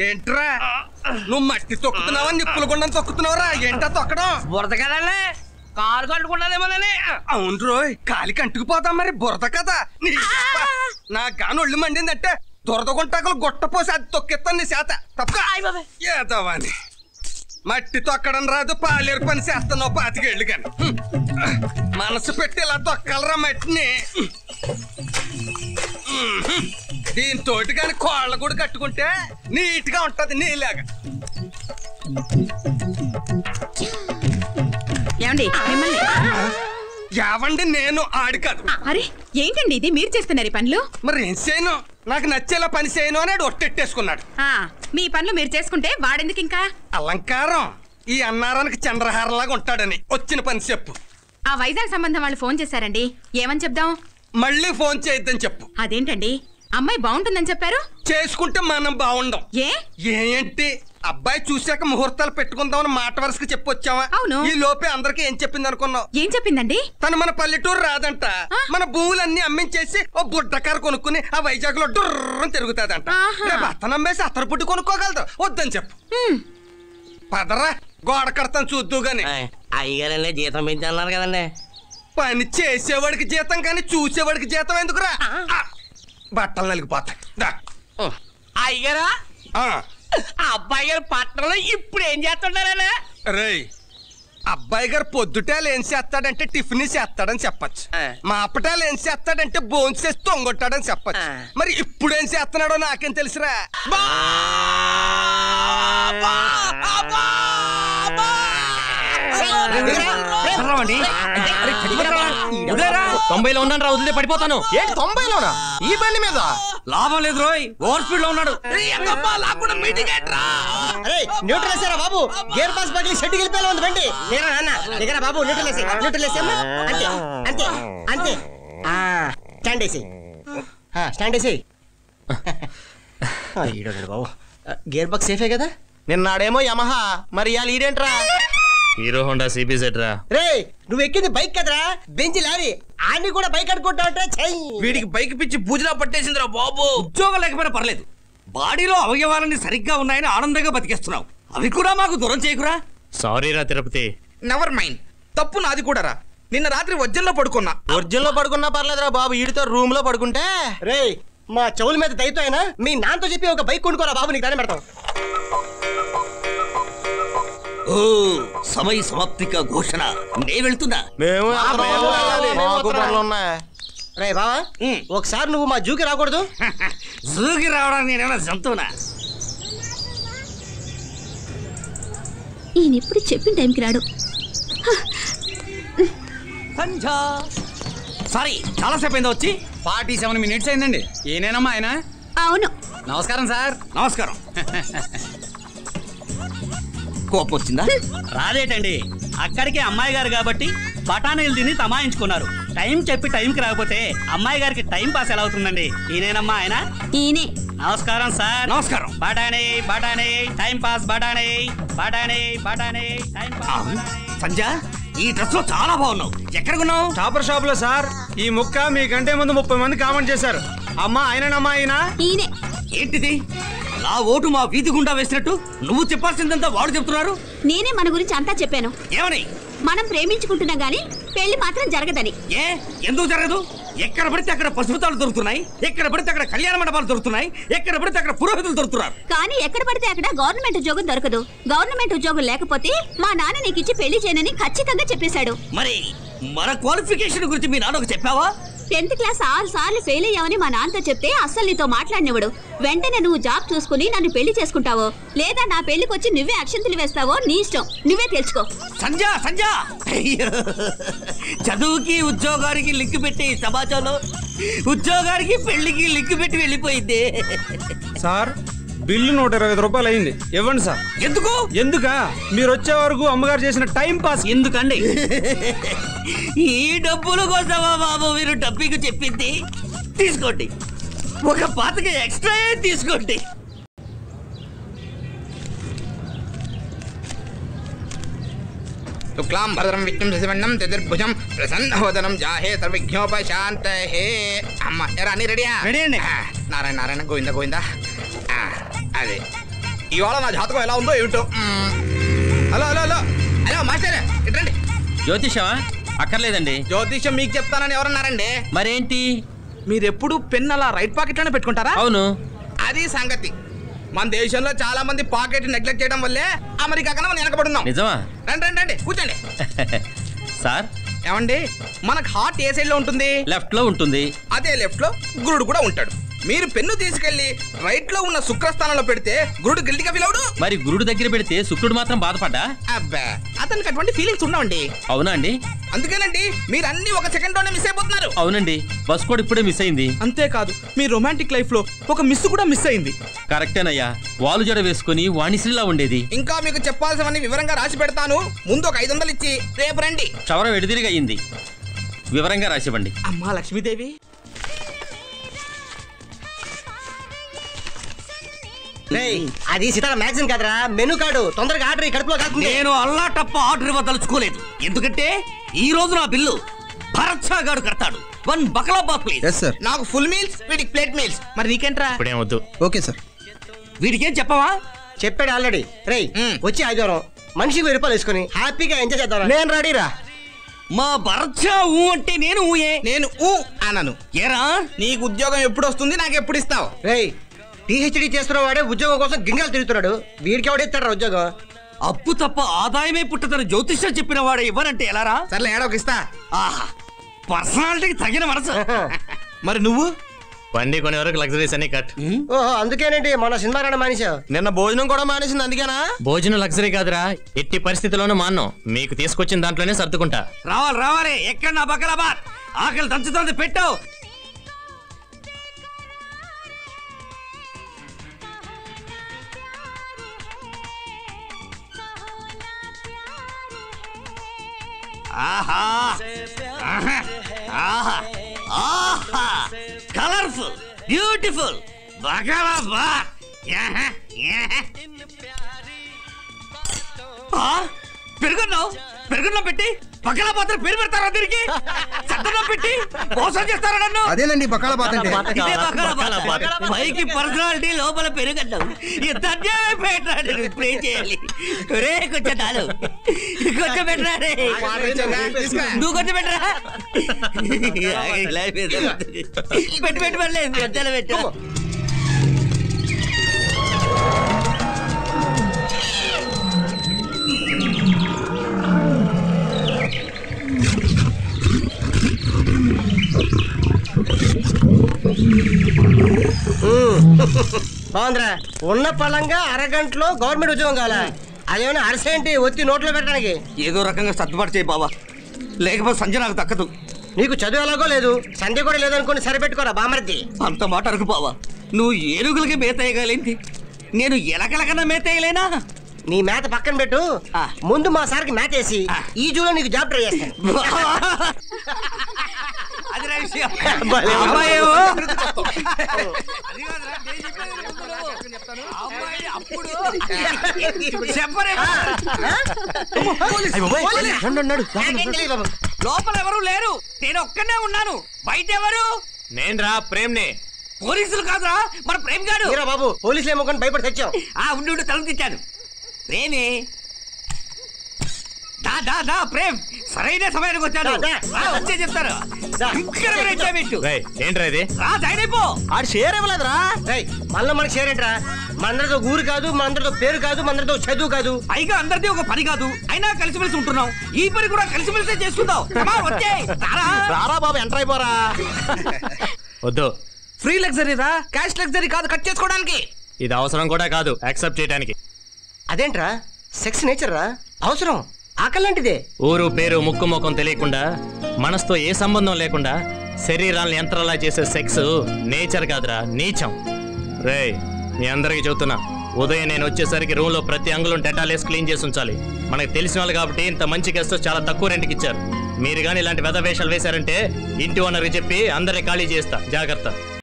ఏంట్రా నువ్వు మట్టి తొక్కుతున్నావా నిప్పులు గుండం తొక్కుతున్నావురా? ఏంటా తొక్కడం? బురద కదండి, కాలు కట్టుకున్నదేమోనని. అవును రోయ్, కాలికి అంటుకుపోతాం మరి బురద కదా. నా గాని ఒళ్ళు మండిందంటే దురద గుంటాకులు గొట్టపోసి అది తొక్కిస్తాను నీ చేత. తప్పని మట్టి తొక్కడం రాదు, పాలేరు పని చేస్తున్నావు 25 ఏళ్ళు కానీ. మనసు పెట్టి ఇలా తొక్కలరా మట్టిని. దీంతో కానీ కోళ్ళ కూడా కట్టుకుంటే నీట్ గా ఉంటది నీలాగా. యావండి నేను ఆడి కాదు. అరే ఏంటండి ఇది మీరు చేస్తున్నారు పనులు? మరి ఏం చేయను, నాకు నచ్చేలా పని చేయను అని ఒట్టెట్టేసుకున్నాడు. మీ పనులు మీరు చేసుకుంటే వాడెందుకు ఇంకా అలంకారం? ఈ అన్నారానికి చంద్రహారంలాగా ఉంటాడని వచ్చిన పని చెప్పు. ఆ వైజాగ్ సంబంధం వాళ్ళు ఫోన్ చేశారండి, ఏమని చెప్దాం? మళ్ళీ ఫోన్ చేయొద్దని చెప్పు. అదేంటండి, అమ్మాయి బాగుంటుందని చెప్పారు. చేసుకుంటే మనం బాగుండం. ఏంటి అబ్బాయి చూశాక ముహూర్తాలు పెట్టుకుందామని మాట వరుసగా చెప్పొచ్చావా? అవును. ఈ లోపే అందరికి ఏం చెప్పింది అనుకున్నావు? ఏం చెప్పిందండి? తను మన పల్లెటూరు రాదంట, మన భూములన్నీ అమ్మించేసి ఓ బుడ్డకారు కొనుక్కుని ఆ వైజాగ్ లో డుర్రని తిరుగుతాదంట. రేపు అత్తను అమ్మేసి అత్తరు పుట్టి కొనుక్కోగలదు. వద్దని చెప్పు. పదరా, గోడ కడతాను చూద్దు గాని. అయ్యగారండి జీతం పెంచాలన్నారు కదండి. పని చేసేవాడికి జీతం కానీ చూసేవాడికి జీతం ఎందుకురా? బట్టలు నలిగిపోతాయి. అయ్యగారా, అబ్బాయి గారు పట్టణంలో ఇప్పుడు ఏం చేస్తుంటారా? రేయ్, అబ్బాయి గారు పొద్దుటేలు ఏం చేస్తాడంటే టిఫిన్ చేస్తాడని చెప్పచ్చు. మా అప్పటాలు ఏం చేస్తాడంటే బోన్స్ చేసి తొంగొట్టాడని చెప్పచ్చు. మరి ఇప్పుడు ఏం చేస్తున్నాడో నాకేం తెలుసురా? 90లో ఉన్నాను రా, వదిలే పడిపోతాను. ఏంటి 90లోనా? ఈ బండి మీద లాభం లేదు రోయ్, ఓవర్ స్పీడ్ లో ఉన్నాడు. న్యూట్రల్ వేసారా బాబు? గేర్ పాస్ పగిలి షెడ్ వెళ్ళిపోయేలా ఉంది బండి. నేనా నాన్న దగ్గర బాబు? న్యూట్రల్ వేసి అంతే అంతే అంతే. స్టాండ్ వేసి స్టాండ్ వేసి. బాబు గేర్ బాక్స్ సేఫే కదా? నిన్నాడేమో యమహా, మరి ఇవాళ ఈడేంట్రా? హీరో హోండా CBZ రా. రే నువ్వు ఎక్కింది బైక్ కదరా, బెంచ్ లారీ. ఆన్ని కూడా బైక్ అనుకుంటా. వీడికి బైక్ పిచ్చి పూజలా పట్టేసిందిరా బాబు. ఉద్యోగం లేకపోయినా పర్లేదు, బాడీలో అవయవాలన్నీ సరిగ్గా ఉన్నాయని ఆనందంగా బతికేస్తున్నావు. అవి కూడా మాకు దూరం చేయకురా. సారీ రా తిరుపతి. నెవర్ మైండ్, తప్పు నాది కూడా రా. నిన్న రాత్రి వజ్జంలో పడుకున్నా. ఒరిజిన్లో పడుకున్నా పర్లేదురా బాబు, ఈడితో రూమ్ లో పడుకుంటే. రే మా చెవుల మీద దయతో అయినా మీ నాన్నతో చెప్పి ఒక బైక్ కొనుక్కోరా బాబు, నీకు దాన్ని పెడతాం. ఓ సమయ సమాప్తిక ఘోషణ. నే వెళ్తున్నా. రే బావా, ఒకసారి నువ్వు మా జూకి రాకూడదు? జూకి రావడానికి నేనేమైనా జంతువునా? ఈయన ఎప్పుడు చెప్పిన టైంకి రాడు. సారీ, చాలాసేపు అయిందా వచ్చి? 47 minutes అయిందండి. ఏనేనమ్మా ఆయన? అవును. నమస్కారం సార్. నమస్కారం. కోపం వచ్చిందా? రాదేటండి, అక్కడికే అమ్మాయి గారు కాబట్టి బఠానీలు తిని తమాయించుకున్నారు. టైం చెప్పి టైంకి రాకపోతే అమ్మాయి గారికి టైం పాస్ ఎలా అవుతుందండి? ఈయనేనమ్మా ఆయన? ఈయనే. నమస్కారం సార్. నమస్కారం. బఠానీ బఠానీ టైం పాస్, బఠానీ బఠానీ బఠానీ టైం పాస్. సంజయ్, ఈ డ్రెస్ లో చాలా బాగున్నావు. ఎక్కడ కొన్నావు? టాపర్ షాప్ లో సార్. ఈ ముక్క మీకంటే ముందు 30 మంది కామెంట్ చేశారు. అమ్మా ఆయనమ్మా ఆయన? ఈయనే. ఏంటిది? నా ఓటు మా వీధి గుండా వేసినట్టు నువ్వు చెప్పాల్సిందంతా వాడు చెప్తున్నారు. నేనే మన గురించి అంతా చెప్పాను. ఏమని? మనం ప్రేమించుకుంటున్నా గానీ పెళ్లి మాత్రం జరగదని. ఎందుకు జరగదు? ఎక్కడ పడితే అక్కడ పశుపతాలు దొరుకుతున్నాయి, ఎక్కడ పడితే అక్కడ కళ్యాణ మండపాలు దొరుకుతున్నాయి, ఎక్కడ పడితే అక్కడ పురోహితులు దొరుకుతున్నారు. కానీ ఎక్కడ పడితే అక్కడ గవర్నమెంట్ ఉద్యోగం దొరకదు. గవర్నమెంట్ ఉద్యోగం లేకపోతే మా నాన్న నీకు ఇచ్చి పెళ్లి చేయనని ఖచ్చితంగా చెప్పేశాడు. మరి మన క్వాలిఫికేషన్ గురించి మీ నాన్నకు చెప్పావా? 10th క్లాస్ 6 సార్లు ఫెయిల్ అయ్యావని మా నాన్నతో చెప్తే అస్సలు నీతో మాట్లాడినవాడు. వెంటనే నువ్వు జాబ్ చూసుకుని నన్ను పెళ్లి చేసుకుంటావో లేదా నా పెళ్లికి వచ్చి నువ్వే అక్షంతలు వేస్తావో నీ ఇష్టం, నువ్వే తెలుసుకో. సంజయ్, చదువుకి ఉద్యోగానికి లింక్ పెట్టి సమాజంలో ఉద్యోగానికి పెళ్లికి లింక్ పెట్టి వెళ్ళిపోయింది. సార్ బిల్లు 120 రూపాయలు అయింది, ఇవ్వండి సార్. ఎందుకు? ఎందుకా? మీరు వచ్చే వరకు అమ్మగారు చేసిన టైం పాస్. ఎందుకండి? ఈ డబ్బుల కోసమా బాబు మీరు డబ్బికి చెప్పింది? తీసుకోండి, ఒక పాతకి ఎక్స్ట్రా తీసుకోండి. శుక్లాం భద్రం విష్ణుం శశివర్ణం చతుర్భుజం ప్రసన్నవదనం జాహే సర్వజ్ఞోపశాంతహే. అమ్మ ఎరా అన్ని రెడీయా? రెడీ అండి. నారాయణ నారాయణ గోవింద గోవింద. అదే ఇవాళ నా జాతకం ఎలా ఉందో ఏమిటో. Hello hello hello hello master ఇట్రండి. జ్యోతిషమా? అక్కర్లేదండి. జ్యోతిషం మీకు చెప్తానని ఎవరన్నారండి? మరేంటి? మీరెప్పుడు పెన్ అలా రైట్ పాకెట్ లోనే పెట్టుకుంటారా? అవును. అది సంగతి. మన దేశంలో చాలా మంది పాకెట్ నెగ్లెక్ట్ చేయడం వల్లే అమెరికా కన్నా మనం వెనకబడున్నాం. నిజమా? రండి రండి రండి కూర్చోండి. సార్ ఏమండి మనకు హార్ట్ ఏ సైడ్ లో ఉంటుంది? లెఫ్ట్ లో ఉంటుంది. అదే లెఫ్ట్ లో గురుడు కూడా ఉంటాడు. మీరు పెన్ను తీసుకెళ్లి రైట్ లో ఉన్న శుక్రస్థానంలో పెడితే గురుడు గిల్టీగా ఫీల్ అవుడు. మరి గురుడు దగ్గర పెడితే శుక్రుడు మాత్రం బాధపడ్డా? అబ్బా అతనికి అటువంటి ఫీలింగ్స్ ఉండవండి. అవునా అండి? అందుకేనండి మీరు అన్ని ఒక సెకండ్ లోనే మిస్ అయిపోతున్నారు. అవునండి, బస్ కూడా ఇప్పుడే మిస్ అయింది. అంతేకాదు మీ రొమాంటిక్ లైఫ్ లో ఒక మిస్ కూడా మిస్ అయింది. కరెక్టేనయ్యా, వాలు జడ వేసుకుని వాణిశ్రీలా ఉండేది. ఇంకా మీకు చెప్పాల్సినవన్నీ వివరంగా రాసి పెడతాను. ముందు ఒక 500 ఇచ్చి రేపు రండి. చవరం ఎడిదిరిగా అయింది. వివరంగా రాసివ్వండి. అమ్మా లక్ష్మీదేవి. అది సీతారా మ్యాగజైన్ కదరా, మెనూ కార్డు. తొందరగా ఆర్డర్ కడుపులో కాకుండా. నేను అల్లా టప్ప ఆర్డర్ ఇవ్వదలుచుకోలేదు. ఎందుకంటే ఈ రోజు నా బిల్లు భరత్ షా గారు కడతాడు. 1 బకలాబాద్ ప్లీజ్. Yes sir. నాకు ఫుల్ మీల్స్, వీడికి ప్లేట్ మీల్స్. మరి నీకేంట్రా? ఇప్పుడేం వద్దు. Okay sir. వీడికేం చెప్పవా? చెప్పాడు ఆల్రెడీ. రేయ్ వచ్చి ఆదివారం మనిషికి 1000 రూపాయలు వేసుకుని హ్యాపీగా ఎంజాయ్ చేద్దాం. నేను రెడీరా. మా భరత్ షా ఊ అంటే నేను ఊయే. నేను ఊ అన్నాను. ఏరా నీకు ఉద్యోగం ఎప్పుడు వస్తుంది, నాకు ఎప్పుడు ఇస్తావు? రేయ్ పిహెచ్డి చేస్తున్న వాడే ఉద్యోగం కోసం గింగలు తిరుగుతున్నాడు. వీడికి ఎవడెత్తాడు ఉద్యోగం? అప్పు తప్ప ఆదాయమే పుట్టదని జ్యోతిష్యం చెప్పిన వాడు ఇవ్వనంటే ఎలారా? సర్లే ఏడోకి ఇస్తా. ఆహా, పర్సనాలిటీకి తగిన మనసు. మరి నువ్వు? బండి కొనే వరకు లగ్జరీస్ అన్ని కట్. ఓహో అందుకేనండి మన సినిమా రావడం మానేశావు. నిన్న భోజనం కూడా మానేసింది అందుకేనా? భోజనం లగ్జరీ కాదురా, ఎట్టి పరిస్థితుల్లోనూ మాన్నం. మీకు తీసుకొచ్చిన దాంట్లోనే సర్దుకుంటా. రావాలి రావాలి. ఎక్కడ నా బకలాబాద్? ఆకలి దంచుతుంది, పెట్టావు. ఆహా ఆహా ఆహా ఆహా కలర్ఫుల్ బ్యూటిఫుల్ బకలాబాద్. పెరుగున్నాం పెట్టి పక్కన పాత్ర పేరు పెడతారా? దీనికి చట్టం పెట్టి మోసం చేస్తారా నన్ను? అదేనండి బకాలాబాద్ అంటే. ఇదే బకలాబాద్. పైకి పర్సనాలిటీ, లోపల పెరుగన్నావు. ఎంత అన్యాయం పెట్టాడు. ప్రే చేయాలి. రే కొంచెం చాలు, కొంచెం పెట్టరా. రే నువ్వు కొంచెం పెట్టరా. పెట్టి పెట్టి పర్లేదు, పెద్దలు పెట్టు. బాగుందిరా. ఉన్న పలంగా అరగంటలో గవర్నమెంట్ ఉద్యోగం కావాలా? అదేమైనా అరసేంటి ఒత్తి నోట్లో పెట్టడానికి? ఏదో రకంగా సర్దుబాటు చేయి బాబా, లేకపోతే సంజయ్ నాకు దక్కదు. నీకు చదువు ఎలాగో లేదు, సంధ్య కూడా లేదనుకుని సరిపెట్టుకోరా బామర్ది. అంత మాట అరకు బావా. నువ్వు ఏనుగులకి మేత వేయగలేంటి, నేను ఎలకలకన్నా మేత వేయలేనా? నీ మేత పక్కన పెట్టు, ముందు మా సార్కి మేత వేసి ఈ జూలో నీకు జాబ్ ట్రై చేస్తాను. లోపల ఎవరు లేరు, నేను ఒక్కనే ఉన్నాను. బయట ఎవరు? నేను రా ప్రేమ్నే. పోలీసులు కాదురా, మన ప్రేమ్ గారు. బాబు పోలీసులు ఏమో భయపడి తెచ్చావు. ఉండి తలుపు తెచ్చాను. ప్రేమే దా ప్రేమ్, సరైన సమయానికి వచ్చాను. వచ్చే చెప్తారు. ఏంట్రా ఇది? జాయిన్ అయిపో. ఆడు షేర్ ఇవ్వలేదురా. మళ్ళీ మనకి షేర్ ఏంట్రా? మనందరితో ఊరు కాదు, మనందరితో పేరు కాదు, మనందరితో చదువు కాదు. పైగా అందరిది ఒక పని కాదు, అయినా కలిసిమెలిసి ఉంటున్నాం. ఈ పని కూడా కలిసిమెలిసి చేసుకుందాం. వచ్చే రారా బాబు, ఎంటర్ అయిపోరా. వద్దు, ఫ్రీ లగ్జరీ రా, క్యాష్ లగ్జరీ కాదు కట్ చేసుకోవడానికి. ఇది అవసరం కూడా కాదు యాక్సెప్ట్ చేయడానికి. అదేంట్రా సెక్స్ నేచర్ రా, అవసరం ఆకలాంటిదే. ఊరు పేరు ముక్కు ముఖం తెలియకుండా, మనసుతో ఏ సంబంధం లేకుండా శరీరాలను యంత్రాలా చేసే సెక్స్ నేచర్ కాదురా, నీచం. రేయ్ మీ అందరికి చెబుతున్నా, ఉదయం నేను వచ్చేసరికి రూమ్ లో ప్రతి అంగుళం డెటాలేసి క్లీన్ చేసి ఉంచాలి. మనకు తెలిసిన వాళ్ళు కాబట్టి ఇంత మంచి గెస్ట్ చాలా తక్కువ రెంట్కి ఇచ్చారు. మీరు కానీ ఇలాంటి వెధ వేషాలు వేశారంటే ఇంటి ఓనర్కి చెప్పి అందరినీ ఖాళీ చేస్తా, జాగ్రత్త.